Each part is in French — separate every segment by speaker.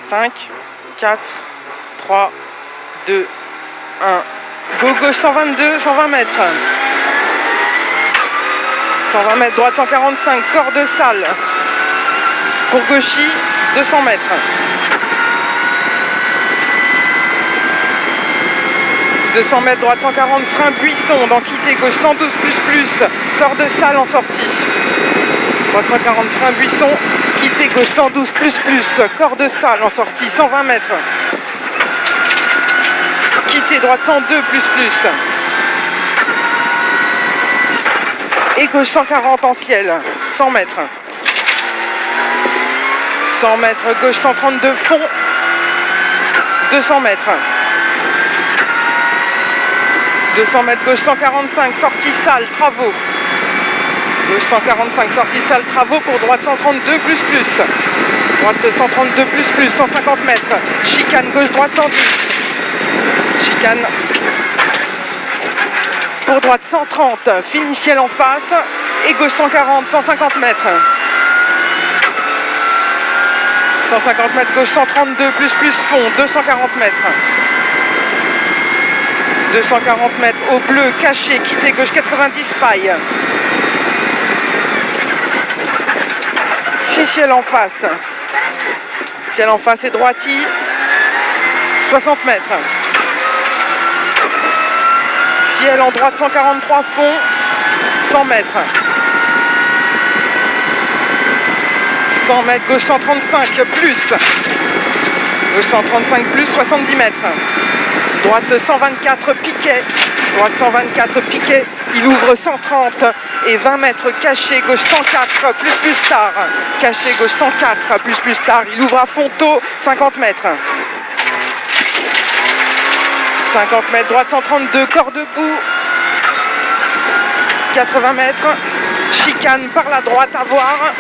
Speaker 1: 5, 4, 3, 2, 1. Go, gauche 122, 120 mètres. 120 mètres, droite 145, corde sale. Pour gauchy, 200 mètres. 200 mètres, droite 140, frein buisson, dans quitter, gauche 112 plus, corde sale en sortie. Droite 140, frein buisson, quitter, gauche 112 plus, corde sale en sortie, 120 mètres. Quitter, droite 102 plus. Et gauche 140 en ciel, 100 mètres. 100 mètres, gauche 132 fond, 200 mètres. 200 mètres, gauche 145, sortie sale, travaux. Gauche 145, sortie sale, travaux pour droite 132 plus. Droite 132 plus, 150 mètres. Chicane, gauche droite 110. Chicane. Pour droite 130, fini ciel en face. Et gauche 140, 150 mètres. 150 mètres, gauche 132 plus, fond, 240 mètres. 240 mètres au bleu, caché, quitté, gauche 90, paille. 6 ciel en face. Ciel en face et droiti, 60 mètres. Ciel en droite 143 fond, 100 mètres. 100 mètres, gauche 135 plus. Gauche 135 plus, 70 mètres. Droite 124 piquet. Droite 124 piquet. Il ouvre 130 et 20 mètres caché, gauche 104 plus tard. Caché, gauche 104 plus tard. Il ouvre à Fonto, 50 mètres. 50 mètres, droite 132, corps debout. 80 mètres. Chicane par la droite à voir.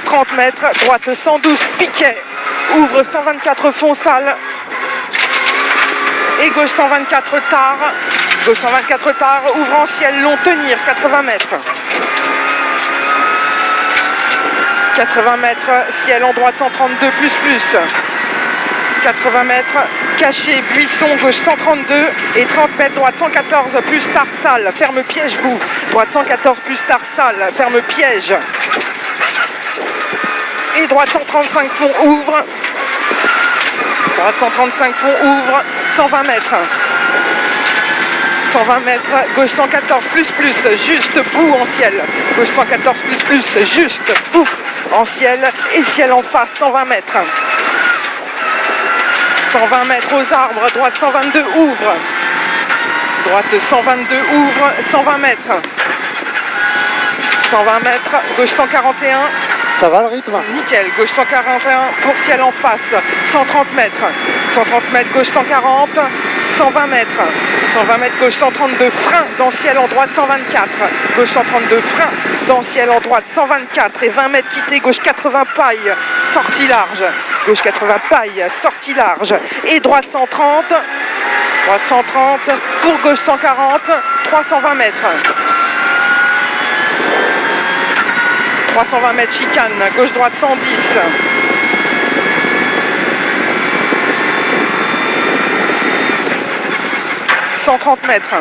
Speaker 1: 30 mètres, droite 112 piquet. Ouvre 124 fond sale. Et gauche 124 tard. Gauche 124 tard, ouvre en ciel, long tenir, 80 mètres. 80 mètres, ciel en droite 132 plus. 80 mètres, caché, buisson, gauche 132 et 30 mètres, droite 114 plus tard salle, ferme piège bout. Droite 114 plus tard salle, ferme piège. Et droite 135 fond ouvre. Droite 135 fond ouvre, 120 mètres. 120 mètres, gauche 114 plus, juste bout en ciel. Gauche 114 plus, juste bout en ciel et ciel en face, 120 mètres. 120 mètres aux arbres, droite 122 ouvre. Droite 122 ouvre, 120 mètres. 120 mètres, gauche 141.
Speaker 2: Ça va le rythme?
Speaker 1: Nickel, gauche 141 pour ciel en face, 130 mètres. 130 mètres, gauche 140, 120 mètres. 120 mètres, gauche 132, frein dans ciel en droite 124. Gauche 132, frein dans ciel en droite 124 et 20 mètres quitté, gauche 80 paille, sortie large. Gauche 80 paille, sortie large. Et droite 130, droite 130 pour gauche 140, 320 mètres. 320 mètres chicane, gauche-droite 110. « 130 mètres.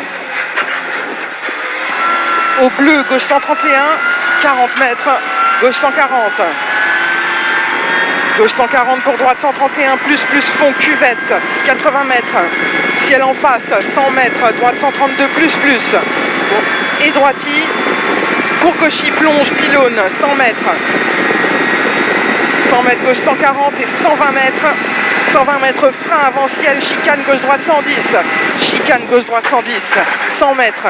Speaker 1: Au bleu, gauche 131, 40 mètres, gauche 140. Gauche 140 pour droite 131, plus fond, cuvette, 80 mètres. Ciel en face, 100 mètres, droite 132, plus. Et droiti. Pour gauchy, plonge, pylône, 100 mètres. 100 mètres, gauche 140 et 120 mètres. 120 mètres, frein avant ciel, chicane, gauche-droite 110. Chicane, gauche-droite 110. 100 mètres.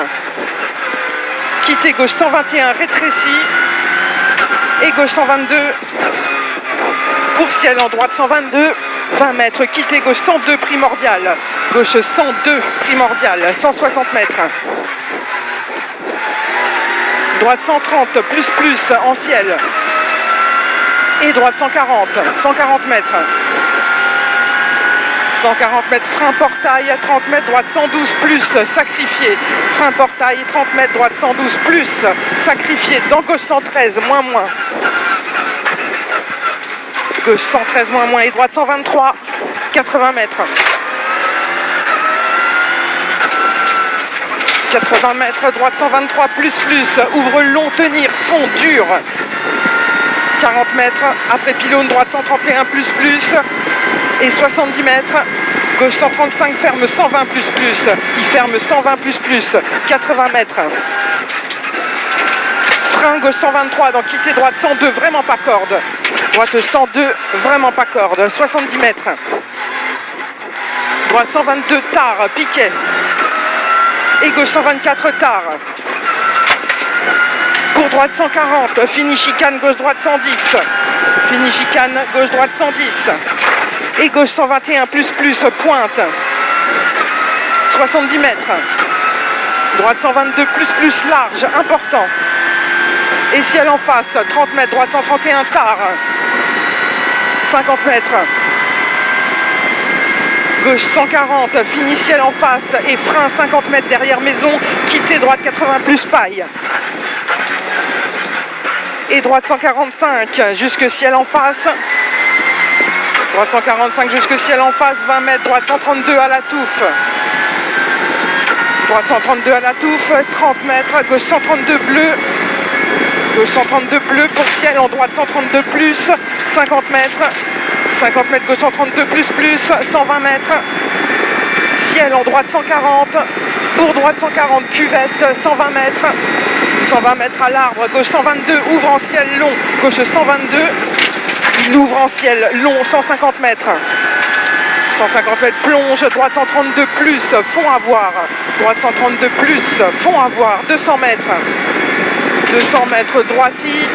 Speaker 1: Quitté, gauche 121, rétréci. Et gauche 122. Pour ciel en droite 122. 20 mètres, quitté, gauche 102, primordial. Gauche 102, primordial, 160 mètres. Droite 130, plus en ciel. Et droite 140, 140 mètres. 140 mètres, frein portail, 30 mètres, droite 112, plus, sacrifié. Frein portail, 30 mètres, droite 112, plus, sacrifié. Dans gauche 113, moins. Gauche 113 moins et droite 123. 80 mètres. 80 mètres, droite 123 plus. Ouvre long, tenir, fond, dur. 40 mètres, après pylône, droite 131 plus. Et 70 mètres, gauche 135, ferme 120 plus. Il ferme 120 plus. 80 mètres. Frein, gauche 123, donc quitter droite 102, vraiment pas corde. Droite 102, vraiment pas corde. 70 mètres. Droite 122, tard, piquet. Et gauche 124, tard. Pour droite 140, fini chicane, gauche droite 110. Fini chicane, gauche droite 110. Et gauche 121 plus, pointe. 70 mètres. Droite 122 plus, large, important. Et ciel en face, 30 mètres, droite 131, tard. 50 mètres. Gauche 140, fini ciel en face et frein 50 mètres derrière maison, quitter droite 80 plus paille. Et droite 145 jusque ciel en face. Droite 145 jusque ciel en face, 20 mètres, droite 132 à la touffe. Droite 132 à la touffe, 30 mètres, gauche 132 bleu. Gauche 132 bleu pour ciel en droite 132 plus, 50 mètres. 50 mètres, gauche 132 plus, 120 mètres. Ciel en droite 140. Pour droite 140, cuvette 120 mètres. 120 mètres à l'arbre, gauche 122, ouvre en ciel long. Gauche 122, il ouvre en ciel long, 150 mètres. 150 mètres, plonge, droite 132 plus, fond à voir. Droite 132 plus, fond à voir, 200 mètres. 200 mètres, droiti.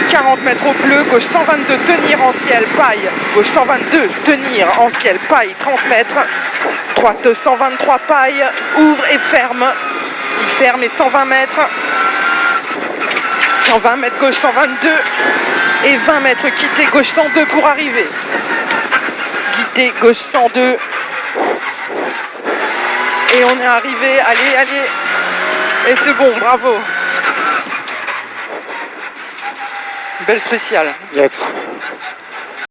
Speaker 1: 40 mètres au bleu, gauche 122, tenir en ciel, paille. Gauche 122, tenir en ciel, paille, 30 mètres. Droite 123, paille, ouvre et ferme. Il ferme et 120 mètres. 120 mètres, gauche 122. Et 20 mètres, quitter, gauche 102 pour arriver. Quitter, gauche 102. Et on est arrivé, allez. Et c'est bon, bravo. Belle spéciale.
Speaker 2: Yes.